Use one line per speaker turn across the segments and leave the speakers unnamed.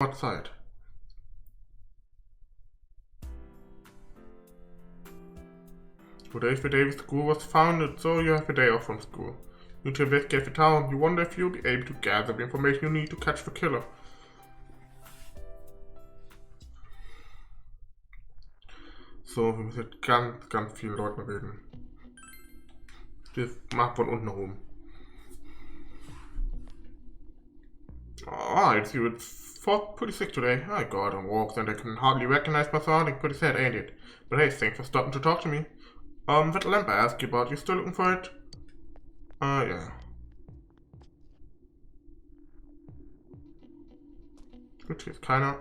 outside. Today is the day the school was founded, so you have a day off from school. You need to investigate the town. You wonder if you'll be able to gather the information you need to catch the killer. So, wir müssen jetzt ganz vielen Leuten reden. Das macht von unten herum. Oh, it's you. It's pretty sick today. I go out on walks and I can hardly recognize my surroundings. Pretty sad, ain't it? But hey, thanks for stopping to talk to me. That lamp I asked you about, you still looking for it? Yeah. Gut, hier ist keiner.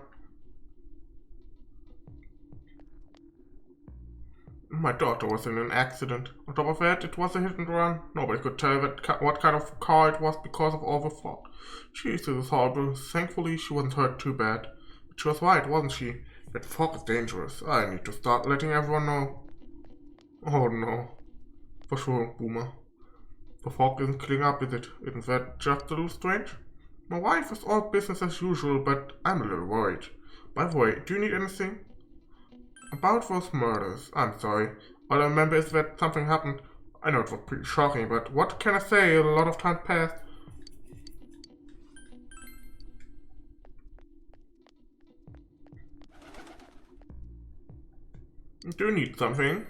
My daughter was in an accident. On top of that, it was a hit and run. Nobody could tell what kind of car it was because of all the fog. Jesus, it's horrible. Thankfully, she wasn't hurt too bad. But she was right, wasn't she? That fog is dangerous. I need to start letting everyone know. Oh no. For sure, Boomer. The fog isn't clearing up, is it? Isn't that just a little strange? My wife is all business as usual, but I'm a little worried. By the way, do you need anything? About those murders, I'm sorry. All I remember is that something happened. I know it was pretty shocking, but what can I say? A lot of time passed. Do you need something?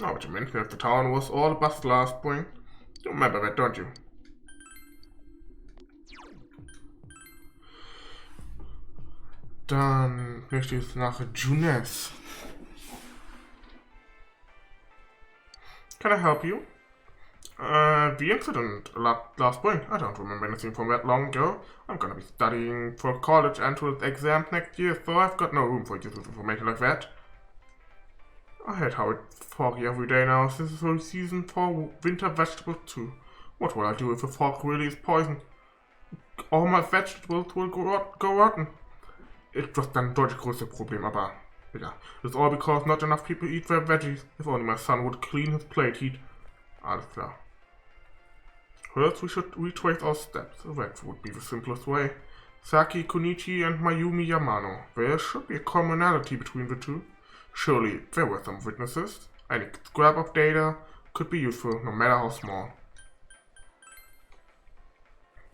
Oh, but you mentioned that the town was all bust last spring. You remember that, don't you? Dann möchte ich nach Junes. Can I help you? The incident last spring. I don't remember anything from that long ago. I'm gonna be studying for college entrance exams next year, so I've got no room for useless information like that. I hate how it's foggy every day now. This is the season for winter vegetables too. What will I do if the fog really is poison? All my vegetables will go rotten. It's just ein deutlich größeres Problem, aber ja. It's all because not enough people eat their veggies. If only my son would clean his plate, he'd... Alles klar. First, we should retrace our steps. That would be the simplest way. Saki Kunichi and Mayumi Yamano. There should be a commonality between the two. Surely, there were some witnesses. Any scrap of data could be useful, no matter how small.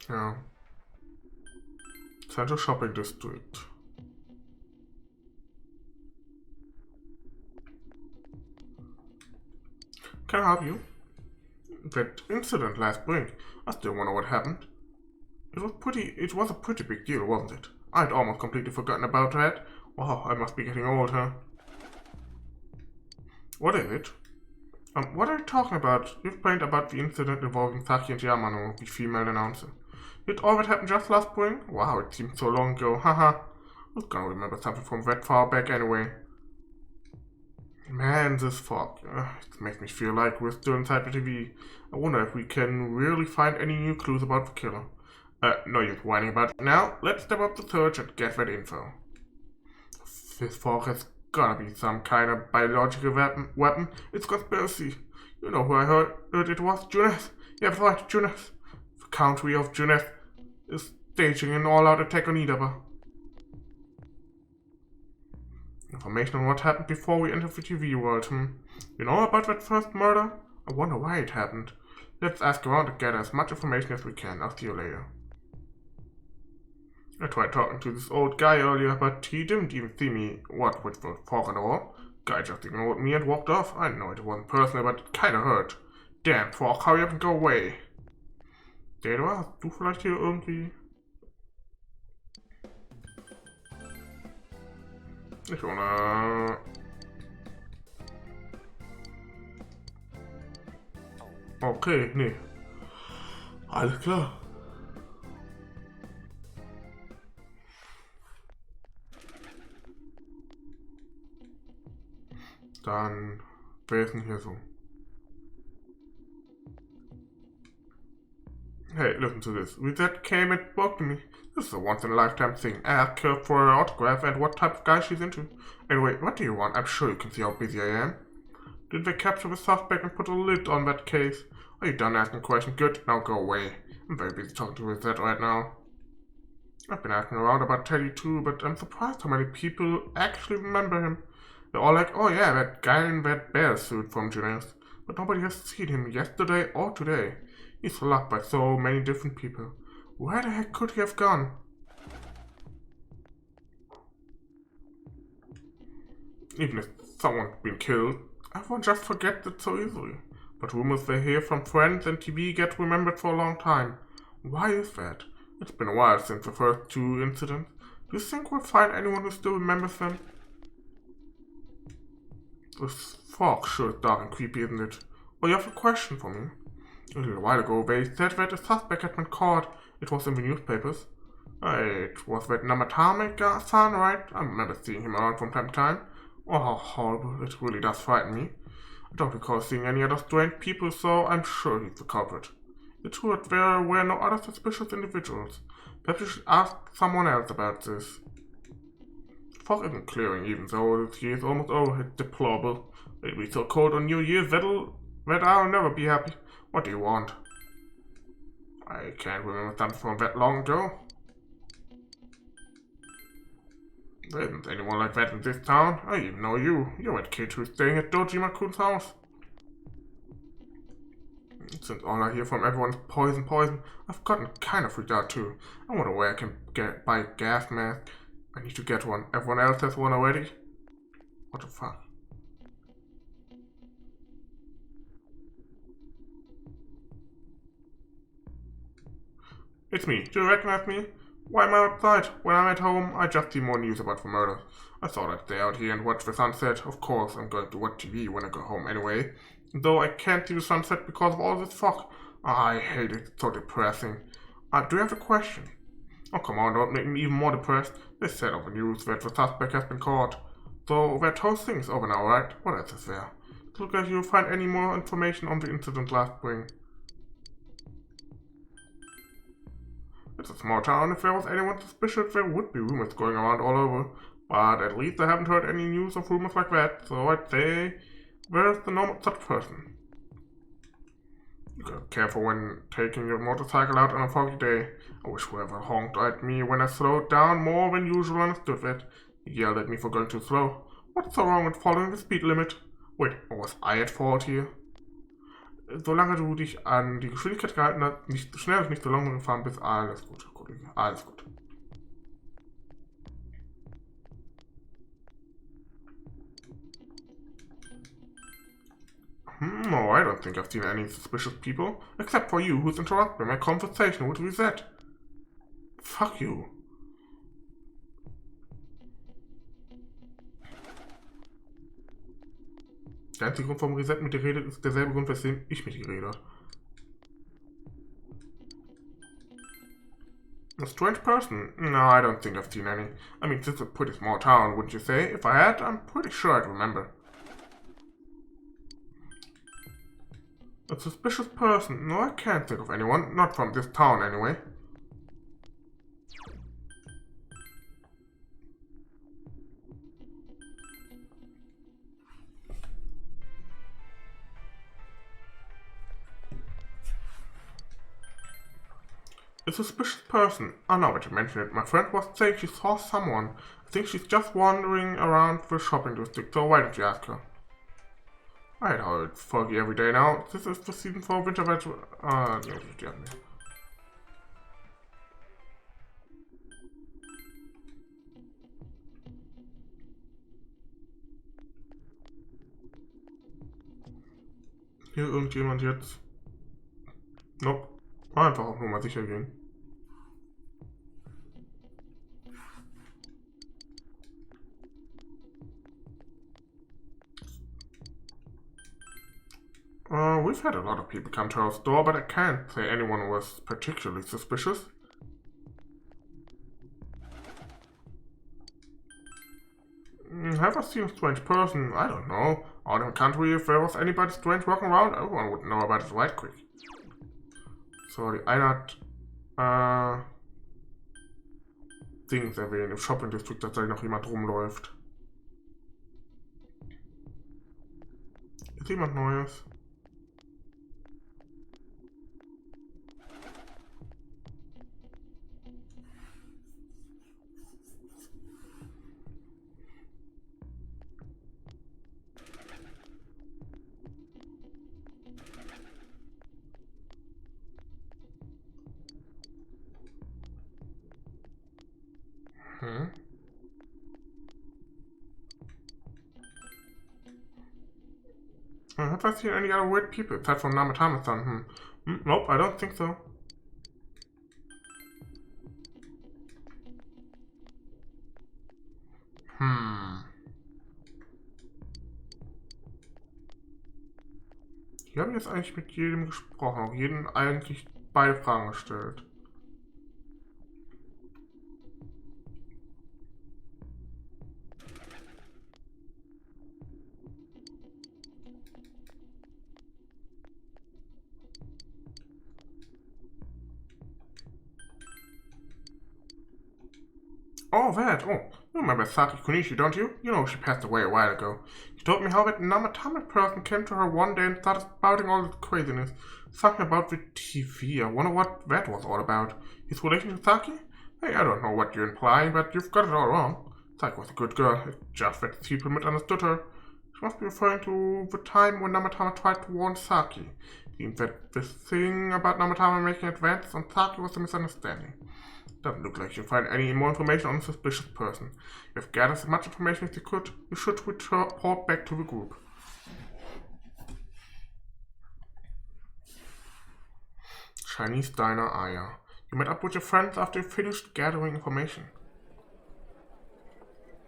Yeah. Central Shopping District. Can I help you? That incident last spring, I still wonder what happened. It was a pretty big deal, wasn't it? I'd almost completely forgotten about that. Wow, I must be getting old, huh? What is it? What are you talking about? You've explained about the incident involving Saki and Yamano, the female announcer. Did all that happen just last spring? Wow, it seems so long ago, haha. Who's gonna remember something from that far back anyway? Man, this fog. It makes me feel like we're still inside the TV. I wonder if we can really find any new clues about the killer. No use whining about it now. Let's step up the search and get that info. This fog has gotta be some kind of biological weapon. It's conspiracy. You know who I heard it was? Junes. Yeah, that's right, Junes. The country of Junes is staging an all-out attack on Idaba. Information on what happened before we entered the TV world, You know about that first murder? I wonder why it happened. Let's ask around and gather as much information as we can. I'll see you later. I tried talking to this old guy earlier, but he didn't even see me. What with the fog and all? Guy just ignored me and walked off. I know it wasn't personal, but it kinda hurt. Damn, fog, hurry up and go away. Täter, hast du vielleicht hier irgendwie... Ich wanna... Okay, nee. Alles klar. Dann... Wer ist denn hier so? Hey, listen to this. That came and spoke to me. This is a once-in-a-lifetime thing. Ask her for her autograph and what type of guy she's into. Anyway, what do you want? I'm sure you can see how busy I am. Did they capture the suspect and put a lid on that case? Are you done asking questions? Good, now go away. I'm very busy talking to Rosette right now. I've been asking around about Teddy too, but I'm surprised how many people actually remember him. They're all like, oh yeah, that guy in that bear suit from Juniors. But nobody has seen him yesterday or today. He's loved by so many different people. Where the heck could he have gone? Even if someone's been killed, everyone just forgets it so easily. But rumors they hear from friends and TV get remembered for a long time. Why is that? It's been a while since the first two incidents. Do you think we'll find anyone who still remembers them? This fog sure is dark and creepy, isn't it? Oh, you have a question for me? A little while ago, they said that a suspect had been caught. It was in the newspapers. It was that Namatame son, right? I remember seeing him around from time to time. Oh, how horrible. It really does frighten me. I don't recall seeing any other strange people, so I'm sure he's the culprit. It's true that there were no other suspicious individuals. Perhaps you should ask someone else about this. The fog isn't clearing, even though this year is almost over. It's deplorable. It'll be so cold on New Year's that I'll never be happy. What do you want? I can't remember something from that long ago. There isn't anyone like that in this town. I even know you. You're that kid who's staying at Dojima-kun's house. Since all I hear from everyone's poison, I've gotten kind of freaked out too. I wonder where I can buy a gas mask. I need to get one. Everyone else has one already. What the fuck? It's me. Do you recognize me? Why am I outside? When I'm at home, I just see more news about the murder. I thought I'd stay out here and watch the sunset. Of course, I'm going to watch TV when I go home anyway. Though I can't see the sunset because of all this fog. I hate it. It's so depressing. Do you have a question? Oh, come on, don't make me even more depressed. They said on the news that the suspect has been caught. So that whole thing's over now, right? What else is there? Look like you'll find any more information on the incident last spring. It's a small town. If there was anyone suspicious, there would be rumors going around all over. But at least I haven't heard any news of rumors like that, so I'd say, where's the normal such person? You gotta be careful when taking your motorcycle out on a foggy day. I wish whoever honked at me when I slowed down more than usual understood that. He yelled at me for going too slow. What's so wrong with following the speed limit? Wait, was I at fault here? Solange du dich an die Geschwindigkeit gehalten hast, nicht schnell und nicht so langsam gefahren bist, alles gut, Kollege, alles gut. No, I don't think I've seen any suspicious people, except for you, who's interrupting my conversation with Reset. Fuck you. Der einzige Grund, warum Reset mit dir redet, ist derselbe Grund, weswegen ich mit dir rede. A strange person? No, I don't think I've seen any. I mean, this is a pretty small town, wouldn't you say? If I had, I'm pretty sure I'd remember. A suspicious person? No, I can't think of anyone. Not from this town, anyway. A suspicious person. Oh, now that you mention it, my friend was saying she saw someone. I think she's just wandering around the shopping district, so why didn't you ask her? I know it's foggy every day now. This is the season for winter weather. No. Hier irgendjemand jetzt? Nope. Einfach auf Nummer sicher gehen. We've had a lot of people come to our store, but I can't say anyone was particularly suspicious. Have I seen a strange person? I don't know. Out in the country, if there was anybody strange walking around, everyone would know about it right quick. So, die Einheit, Dings erwähnen, im Shopping District tatsächlich noch jemand rumläuft. Ist jemand Neues? Have I seen any other weird people aside from Namatama-san? Nope, I don't think so. Wir haben jetzt eigentlich mit jedem gesprochen, auch jeden eigentlich beide Fragen gestellt. Oh, that. Oh, you remember Saki Kunishi, don't you? You know she passed away a while ago. She told me how that Namatama person came to her one day and started spouting all this craziness. Something about the TV. I wonder what that was all about. His relation to Saki? Hey, I don't know what you're implying, but you've got it all wrong. Saki was a good girl. It's just that people misunderstood her. She must be referring to the time when Namatama tried to warn Saki. It seems that the thing about Namatama making advances on Saki was a misunderstanding. Doesn't look like you'll find any more information on the suspicious person. You've gathered as much information as you could. You should report back to the group. Chinese diner Aya. You met up with your friends after you finished gathering information.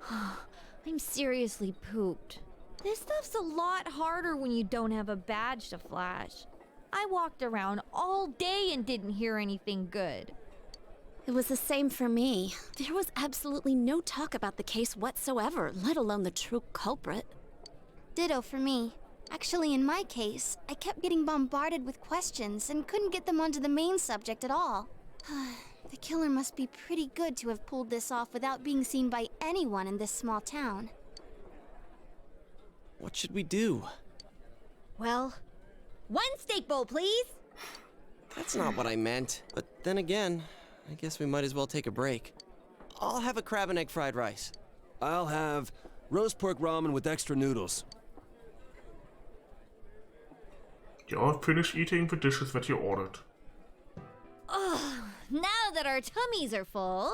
I'm seriously pooped. This stuff's a lot harder when you don't have a badge to flash. I walked around all day and didn't hear anything good.
It was the same for me. There was absolutely no talk about the case whatsoever, let alone the true culprit.
Ditto for me. Actually, in my case, I kept getting bombarded with questions and couldn't get them onto the main subject at all. The killer must be pretty good to have pulled this off without being seen by anyone in this small town.
What should we do?
Well, one steak bowl, please!
That's not what I meant. But then again, I guess we might as well take a break. I'll have a crab and egg fried rice.
I'll have roast pork ramen with extra noodles.
You all finished eating the dishes that you ordered.
Oh, now that our tummies are full,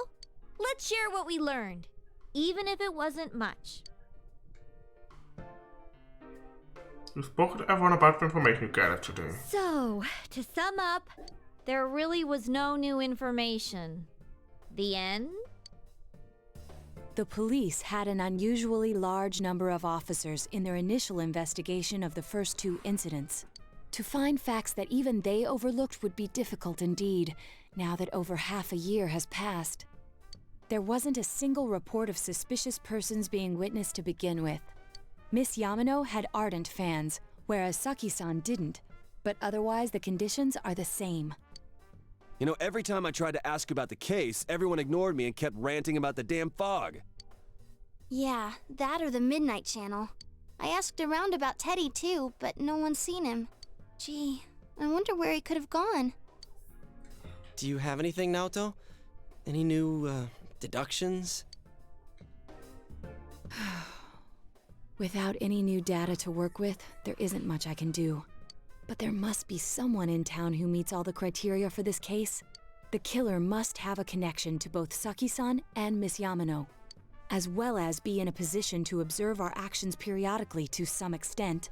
let's share what we learned, even if it wasn't much.
You spoke to everyone about the information you gathered today.
So, to sum up, there really was no new information. The end?
The police had an unusually large number of officers in their initial investigation of the first two incidents. To find facts that even they overlooked would be difficult indeed, now that over half a year has passed. There wasn't a single report of suspicious persons being witnessed to begin with. Miss Yamano had ardent fans, whereas Saki-san didn't, but otherwise the conditions are the same.
You know, every time I tried to ask about the case, everyone ignored me and kept ranting about the damn fog.
Yeah, that or the Midnight Channel. I asked around about Teddy too, but no one's seen him. Gee, I wonder where he could have gone.
Do you have anything, Naoto? Any new, deductions?
Without any new data to work with, there isn't much I can do. But there must be someone in town who meets all the criteria for this case. The killer must have a connection to both Saki-san and Miss Yamano, as well as be in a position to observe our actions periodically to some extent.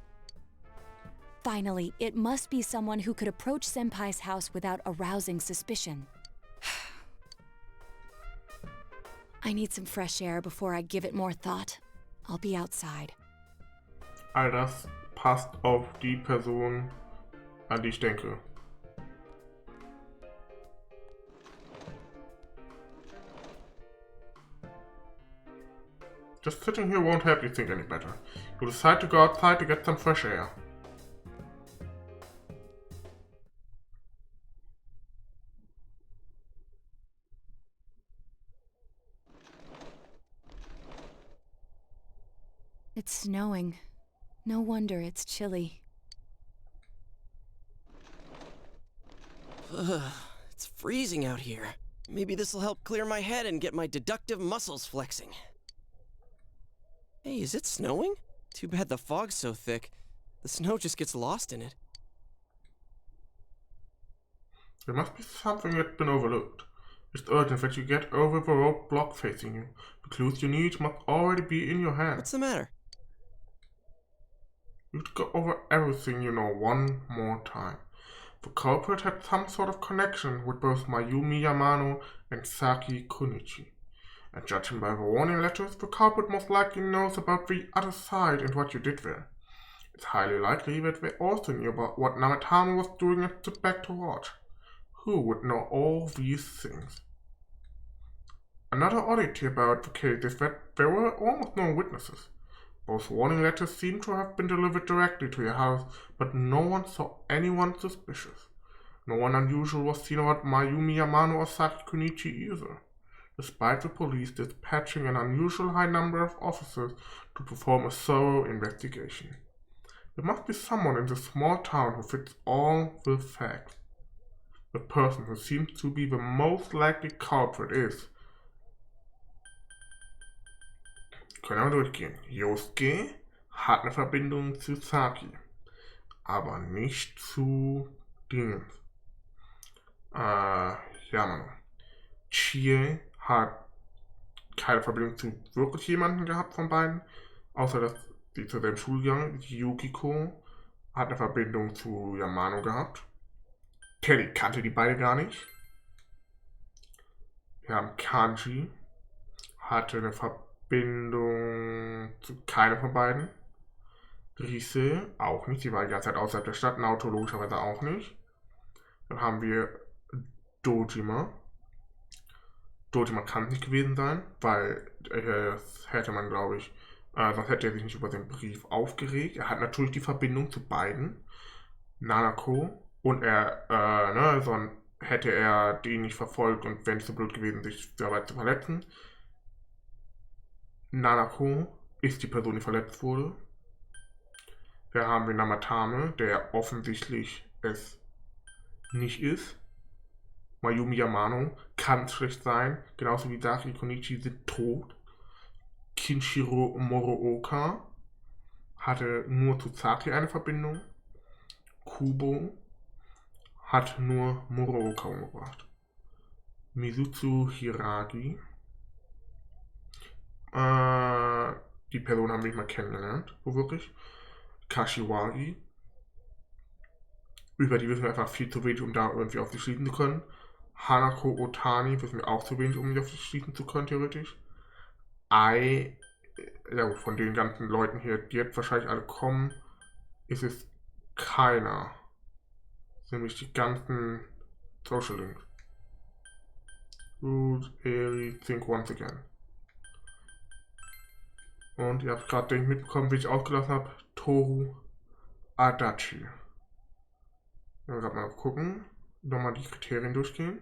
Finally, it must be someone who could approach Senpai's house without arousing suspicion. I need some fresh air before I give it more thought. I'll be outside.
All das passt auf die Person, an die ich denke. Just sitting here won't help you think any better. You decide to go outside to get some fresh air.
It's snowing. No wonder it's chilly.
It's freezing out here. Maybe this'll help clear my head and get my deductive muscles flexing. Hey, is it snowing? Too bad the fog's so thick. The snow just gets lost in it.
There must be something that's been overlooked. It's urgent that you get over the roadblock facing you. The clues you need must already be in your hand.
What's the matter?
You should go over everything you know one more time. The culprit had some sort of connection with both Mayumi Yamano and Saki Kunichi. And judging by the warning letters, the culprit most likely knows about the other side and what you did there. It's highly likely that they also knew about what Namatama was doing and stood back to watch. Who would know all these things? Another oddity about the case is that there were almost no witnesses. Both warning letters seem to have been delivered directly to your house, but no one saw anyone suspicious. No one unusual was seen about Mayumi Yamano or Saki Kunichi either, despite the police dispatching an unusual high number of officers to perform a thorough investigation. There must be someone in this small town who fits all the facts. The person who seems to be the most likely culprit is... Können wir durchgehen. Yosuke hat eine Verbindung zu Saki, aber nicht zu Dingens. Yamano. Chie hat keine Verbindung zu wirklich jemandem gehabt von beiden, außer dass sie zur selben Schule gegangen. Yukiko hat eine Verbindung zu Yamano gehabt. Kelly kannte die beide gar nicht. Wir haben Kanji, hatte eine Verbindung zu keiner von beiden. Rise auch nicht, sie war die ganze Zeit außerhalb der Stadt, Naoto logischerweise auch nicht. Dann haben wir Dojima. Dojima kann es nicht gewesen sein, weil das hätte man, glaube ich, sonst hätte er sich nicht über den Brief aufgeregt. Er hat natürlich die Verbindung zu beiden. Nanako. Und hätte er die nicht verfolgt und wenn es so blöd gewesen, sich dabei zu verletzen. Nanako ist die Person, die verletzt wurde. Da haben wir Namatame, der offensichtlich es nicht ist. Mayumi Yamano kann schlecht sein, genauso wie Saki Konichi sind tot. Kinshiro Morooka hatte nur zu Saki eine Verbindung. Kubo hat nur Morooka umgebracht. Mizutsu Hiragi. Die Person haben wir nicht mal kennengelernt, wo wirklich. Kashiwagi. Über die wissen wir einfach viel zu wenig, um da irgendwie auf sie schließen zu können. Hanako Otani wissen wir auch zu wenig, um sie auf sie schließen zu können, theoretisch. Ja gut, von den ganzen Leuten hier, die jetzt wahrscheinlich alle kommen, ist es keiner. Nämlich die ganzen Social Links. Good, Eri, think once again. Und ihr habt gerade mitbekommen, wie ich ausgelassen habe. Toru Adachi. Wir werden gerade mal gucken. Nochmal die Kriterien durchgehen.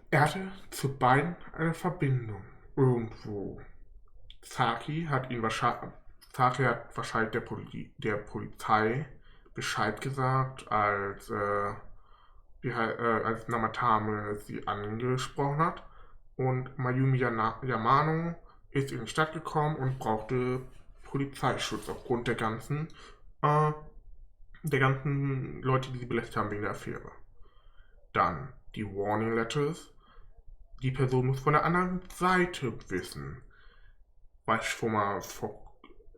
Er hatte zu beiden eine Verbindung. Irgendwo. Saki hat wahrscheinlich der Polizei Bescheid gesagt, als Namatame sie angesprochen hat. Und Mayumi Yamano ist in die Stadt gekommen und brauchte Polizeischutz aufgrund der ganzen Leute, die sie belästigt haben wegen der Affäre. Dann die Warning Letters. Die Person muss von der anderen Seite wissen. Was ich schon mal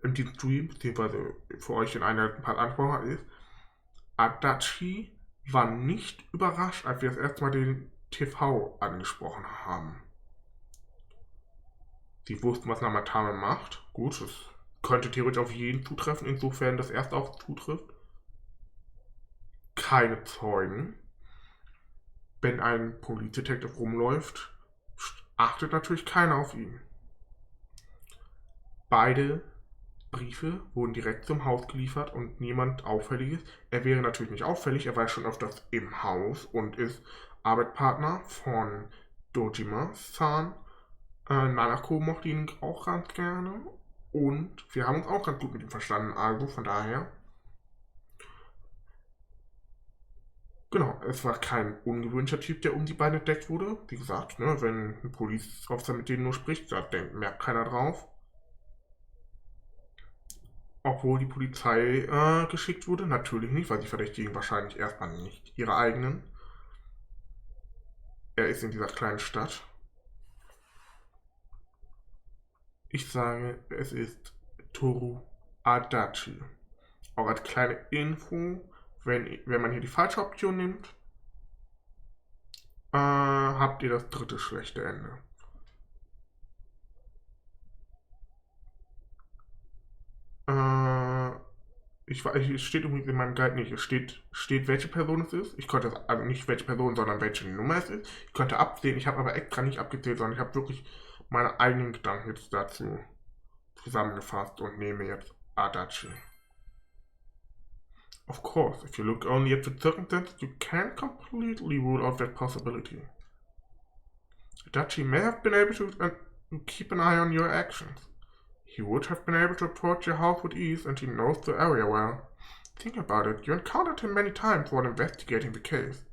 in diesem Stream, beziehungsweise für euch in einem Part angesprochen habe, ist, Adachi war nicht überrascht, als wir das erste Mal den TV angesprochen haben. Sie wussten, was Namatame macht. Gut, das könnte theoretisch auf jeden zutreffen, insofern das erste auch zutrifft. Keine Zeugen. Wenn ein Police-Detective rumläuft, achtet natürlich keiner auf ihn. Beide Briefe wurden direkt zum Haus geliefert und niemand Auffälliges. Er wäre natürlich nicht auffällig, er war schon öfters im Haus und ist Arbeitspartner von Dojima-san. Nanako mochte ihn auch ganz gerne und wir haben uns auch ganz gut mit ihm verstanden, also von daher. Genau, es war kein ungewöhnlicher Typ, der um die Beine entdeckt wurde. Wie gesagt, ne, wenn ein Polizeiofficer mit denen nur spricht, da merkt keiner drauf. obwohl die Polizei geschickt wurde? Natürlich nicht, weil sie verdächtigen wahrscheinlich erstmal nicht ihre eigenen. Er ist in dieser kleinen Stadt. Ich sage, es ist Toru Adachi. Auch als kleine Info, wenn man hier die falsche Option nimmt, habt ihr das dritte schlechte Ende. Es steht übrigens in meinem Guide nicht. Es steht, welche Person es ist. Ich konnte, also nicht welche Person, sondern welche Nummer es ist. Ich konnte absehen, ich habe aber extra nicht abgezählt, sondern ich habe wirklich meine eigenen Gedanken jetzt dazu zusammengefasst und nehme jetzt Adachi. Of course, if you look only at the circumstances, you can't completely rule out that possibility. Adachi may have been able to keep an eye on your actions. He would have been able to approach your house with ease, and he knows the area well. Think about it, you encountered him many times while investigating the case.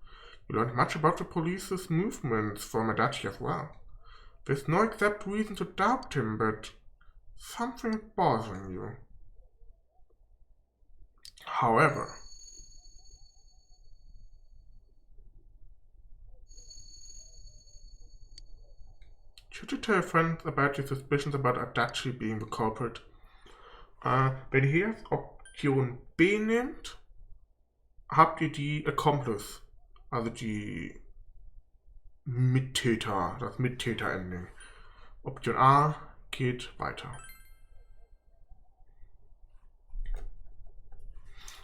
You learned much about the police's movements from Adachi as well. There's no exact reason to doubt him, but something is bothering you. However, should you tell friends about your suspicions about Adachi being the culprit? Wenn ihr jetzt Option B nehmt, habt ihr die Accomplice, also die Mittäter, das Mittäter-Ending. Option A geht weiter.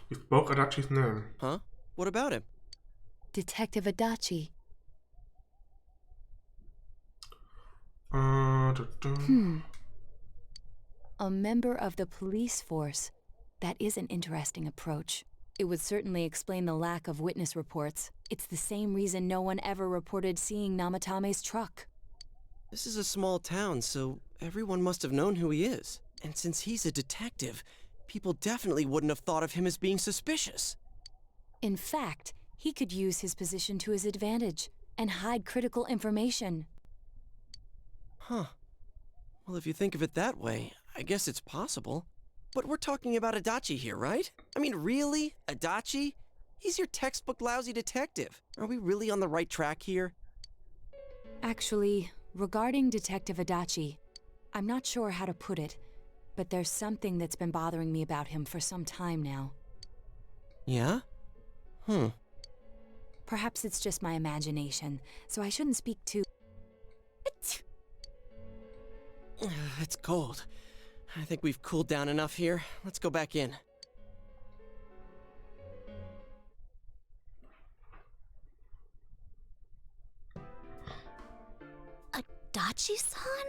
You spoke Adachi's name.
Huh? What about him?
Detective Adachi. A member of the police force. That is an interesting approach. It would certainly explain the lack of witness reports. It's the same reason no one ever reported seeing Namatame's truck.
This is a small town, so everyone must have known who he is. And since he's a detective, people definitely wouldn't have thought of him as being suspicious.
In fact, he could use his position to his advantage and hide critical information.
Huh. Well, if you think of it that way, I guess it's possible. But we're talking about Adachi here, right? I mean, really? Adachi? He's your textbook lousy detective. Are we really on the right track here?
Actually, regarding Detective Adachi, I'm not sure how to put it, but there's something that's been bothering me about him for some time now.
Yeah?
Perhaps it's just my imagination, so I shouldn't speak too...
It's cold. I think we've cooled down enough here. Let's go back in.
Adachi-san?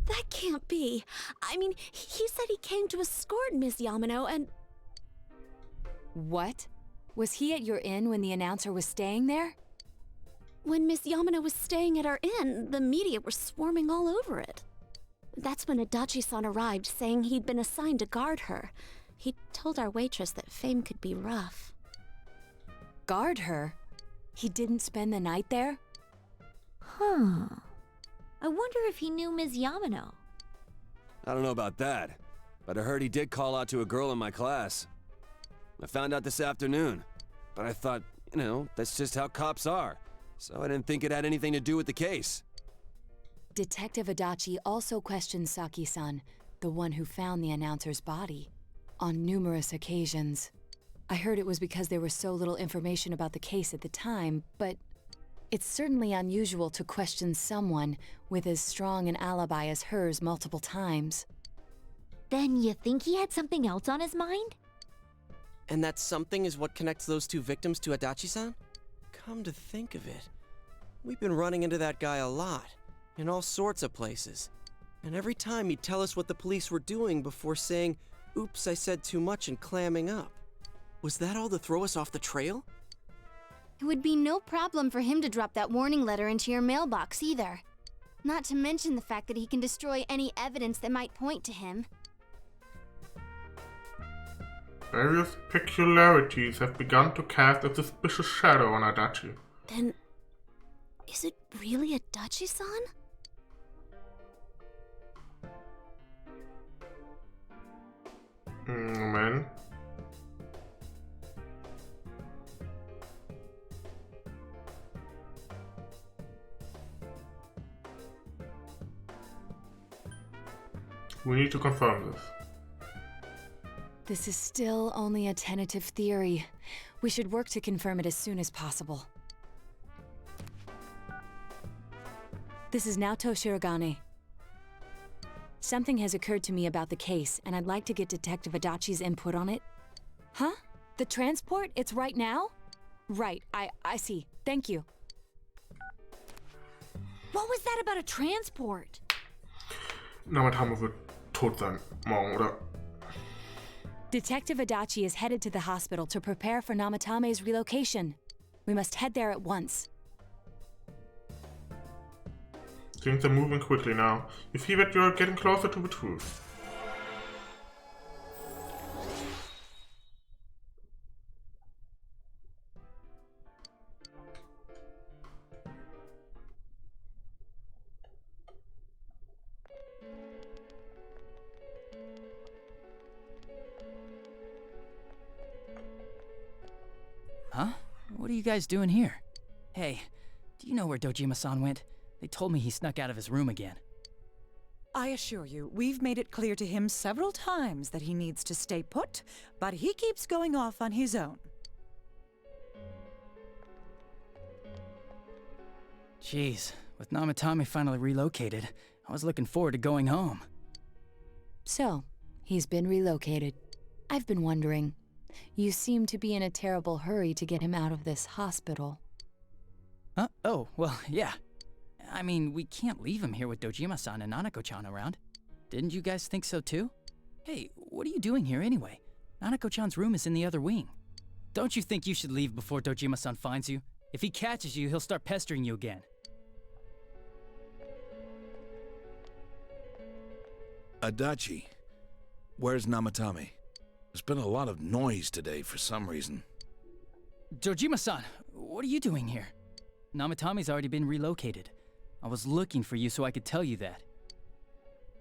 That can't be. I mean, he said he came to escort Miss Yamano and...
What? Was he at your inn when the announcer was staying there?
When Miss Yamano was staying at our inn, the media were swarming all over it. That's when Adachi-san arrived, saying he'd been assigned to guard her. He told our waitress that fame could be rough.
Guard her? He didn't spend the night there?
Huh. I wonder if he knew Ms. Yamano.
I don't know about that, but I heard he did call out to a girl in my class. I found out this afternoon, but I thought, that's just how cops are, so I didn't think it had anything to do with the case.
Detective Adachi also questioned Saki-san, the one who found the announcer's body, on numerous occasions. I heard it was because there was so little information about the case at the time, but it's certainly unusual to question someone with as strong an alibi as hers multiple times.
Then you think he had something else on his mind?
And that something is what connects those two victims to Adachi-san? Come to think of it, we've been running into that guy a lot, in all sorts of places. And every time he'd tell us what the police were doing before saying, "Oops, I said too much," and clamming up. Was that all to throw us off the trail?
It would be no problem for him to drop that warning letter into your mailbox either. Not to mention the fact that he can destroy any evidence that might point to him.
Various peculiarities have begun to cast a suspicious shadow on Adachi.
Then, is it really Adachi-san?
Moment. We need to confirm this.
This is still only a tentative theory. We should work to confirm it as soon as possible. This is Naoto Shirogane. Something has occurred to me about the case, and I'd like to get Detective Adachi's input on it. Huh? The transport? It's right now? Right, I see. Thank you.
What was that about a transport?
Namatama wird tot sein morgen, oder?
Detective Adachi is headed to the hospital to prepare for Namatame's relocation. We must head there at once.
Things are moving quickly now. You feel that you're getting closer to the truth.
Huh? What are you guys doing here? Hey, do you know where Dojima-san went? They told me he snuck out of his room again.
I assure you, we've made it clear to him several times that he needs to stay put, but he keeps going off on his own.
Jeez, with Namatame finally relocated, I was looking forward to going home.
So, he's been relocated. I've been wondering. You seem to be in a terrible hurry to get him out of this hospital.
Huh? Oh, well, yeah. I mean, we can't leave him here with Dojima-san and Nanako-chan around. Didn't you guys think so too? Hey, what are you doing here anyway? Nanako-chan's room is in the other wing. Don't you think you should leave before Dojima-san finds you? If he catches you, he'll start pestering you again.
Adachi, where's Namatame? There's been a lot of noise today for some reason.
Dojima-san, what are you doing here? Namatame's already been relocated. I was looking for you so I could tell you that.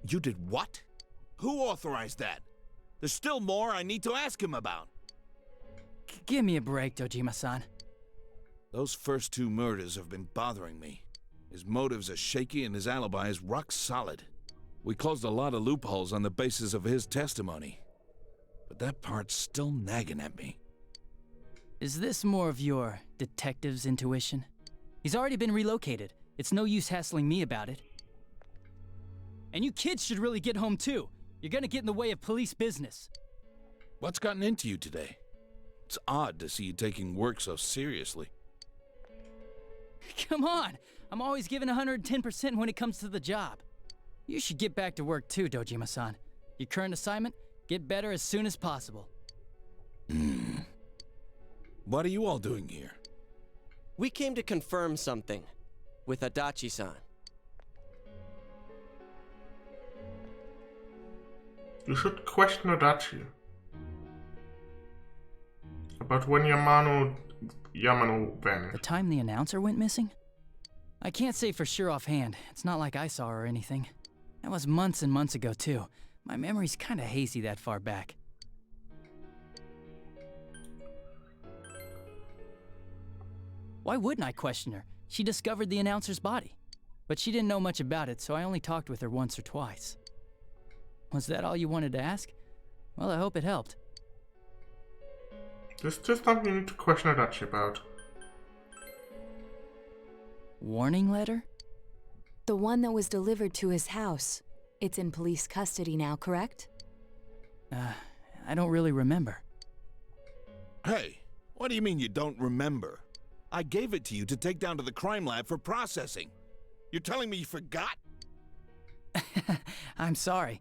You did what? Who authorized that? There's still more I need to ask him about.
Give me a break, Dojima-san.
Those first two murders have been bothering me. His motives are shaky and his alibi is rock solid. We closed a lot of loopholes on the basis of his testimony. But that part's still nagging at me.
Is this more of your detective's intuition? He's already been relocated. It's no use hassling me about it. And you kids should really get home too. You're gonna get in the way of police business.
What's gotten into you today? It's odd to see you taking work so seriously.
Come on! I'm always giving 110% when it comes to the job. You should get back to work too, Dojima-san. Your current assignment? Get better as soon as possible.
What are you all doing here?
We came to confirm something with Adachi-san.
You should question Adachi about when Yamano
The
vanished.
time the announcer went missing? I can't say for sure offhand. It's not like I saw her or anything. That was months and months ago too. My memory's kinda hazy that far back. Why wouldn't I question her? She discovered the announcer's body. But she didn't know much about it, so I only talked with her once or twice. Was that all you wanted to ask? Well, I hope it helped.
This is just something you need to question Adachi about.
Warning letter?
The one that was delivered to his house. It's in police custody now, correct?
I don't really remember.
Hey, what do you mean you don't remember? I gave it to you to take down to the crime lab for processing. You're telling me you forgot?
I'm sorry.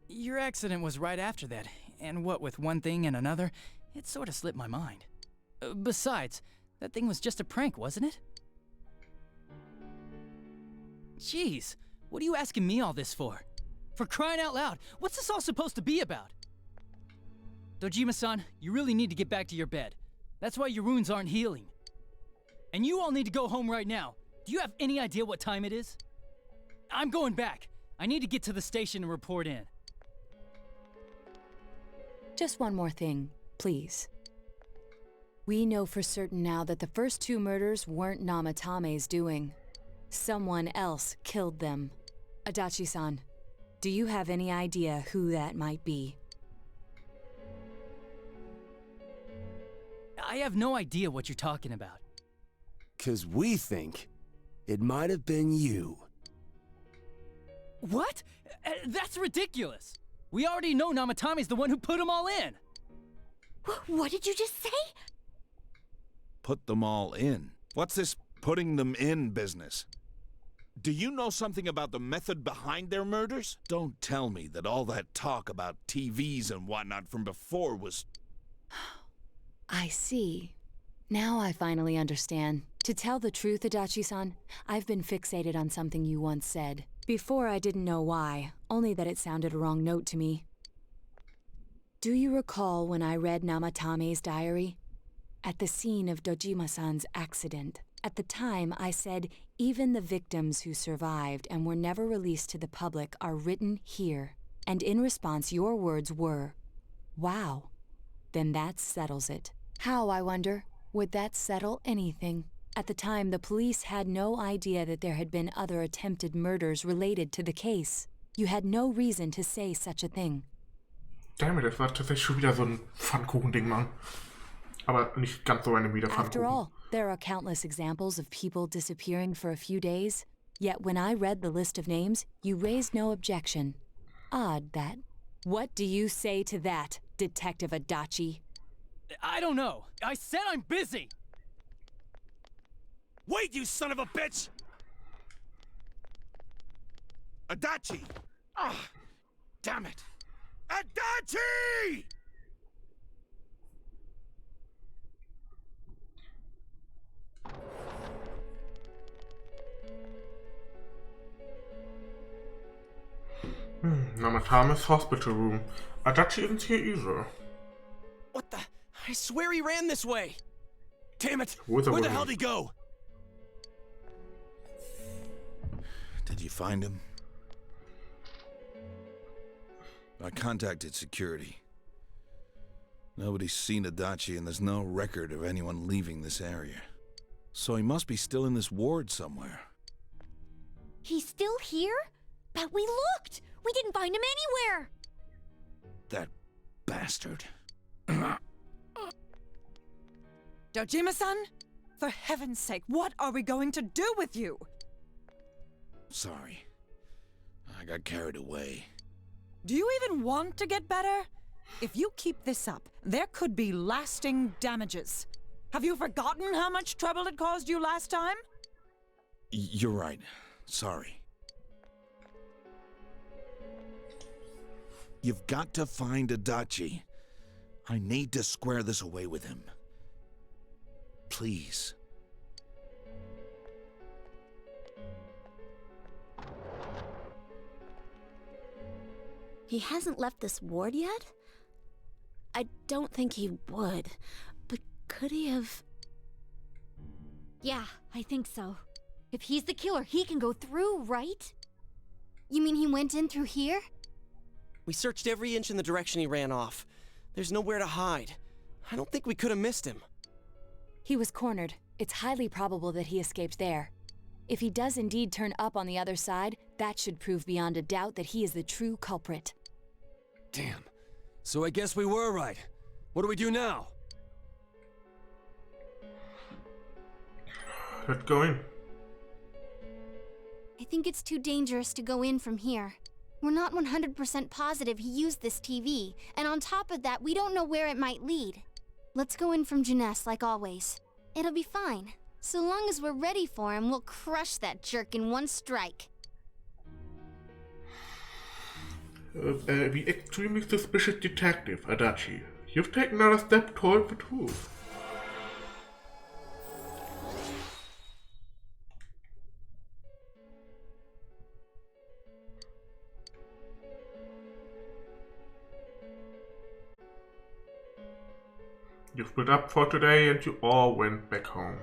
Your accident was right after that, and what with one thing and another, it sort of slipped my mind. Besides, that thing was just a prank, wasn't it? Jeez, what are you asking me all this for? For crying out loud, what's this all supposed to be about? Dojima-san, you really need to get back to your bed. That's why your wounds aren't healing. And you all need to go home right now. Do you have any idea what time it is? I'm going back. I need to get to the station and report in.
Just one more thing, please. We know for certain now that the first 2 murders weren't Namatame's doing. Someone else killed them. Adachi-san, do you have any idea who that might be?
I have no idea what you're talking about.
'Cause we think it might have been you.
What? That's ridiculous! We already know Namatame's the one who put them all in!
What did you just say?
Put them all in? What's this putting them in business? Do you know something about the method behind their murders? Don't tell me that all that talk about TVs and whatnot from before was...
I see. Now I finally understand. To tell the truth, Adachi-san, I've been fixated on something you once said. Before I didn't know why, only that it sounded a wrong note to me. Do you recall when I read Namatame's diary? At the scene of Dojima-san's accident. At the time, I said, even the victims who survived and were never released to the public are written here. And in response, your words were, wow. Then that settles it. How, I wonder, would that settle anything? At the time, the police had no idea that there had been other attempted murders related to the case. You had no reason to say such a thing.
Damn it, das war tatsächlich schon wieder so ein Pfannkuchen-Ding, Mann. Aber nicht ganz so eine wie der Pfannkuchen.
After all, there are countless examples of people disappearing for a few days. Yet when I read the list of names, you raised no objection. Odd, that. What do you say to that, Detective Adachi?
I don't know. I said I'm busy!
Wait, you son of a bitch! Adachi! Ah, damn it! Adachi!
Namatame's hospital room. Adachi isn't here either.
What the? I swear he ran this way! Damn it!
Where's the
Where the
woman?
hell did he go?
Did you find him? I contacted security. Nobody's seen Adachi and there's no record of anyone leaving this area. So he must be still in this ward somewhere.
He's still here? But we looked! We didn't find him anywhere!
That bastard.
Dojima-san? For heaven's sake, what are we going to do with you?
Sorry. I got carried away.
Do you even want to get better? If you keep this up, there could be lasting damages. Have you forgotten how much trouble it caused you last time?
You're right. Sorry. You've got to find Adachi. I need to square this away with him. Please.
He hasn't left this ward yet? I don't think he would. But could he have...
Yeah, I think so. If he's the killer, he can go through, right?
You mean he went in through here?
We searched every inch in the direction he ran off. There's nowhere to hide. I don't think we could have missed him.
He was cornered. It's highly probable that he escaped there. If he does indeed turn up on the other side, that should prove beyond a doubt that he is the true culprit.
Damn. So I guess we were right. What do we do now?
Let's go in.
I think it's too dangerous to go in from here. We're not 100% positive he used this TV, and on top of that, we don't know where it might lead. Let's go in from Jeunesse like always. It'll be fine. So long as we're ready for him, we'll crush that jerk in one strike.
The extremely suspicious detective, Adachi. You've taken another step toward the truth. You split up for today and you all went back home.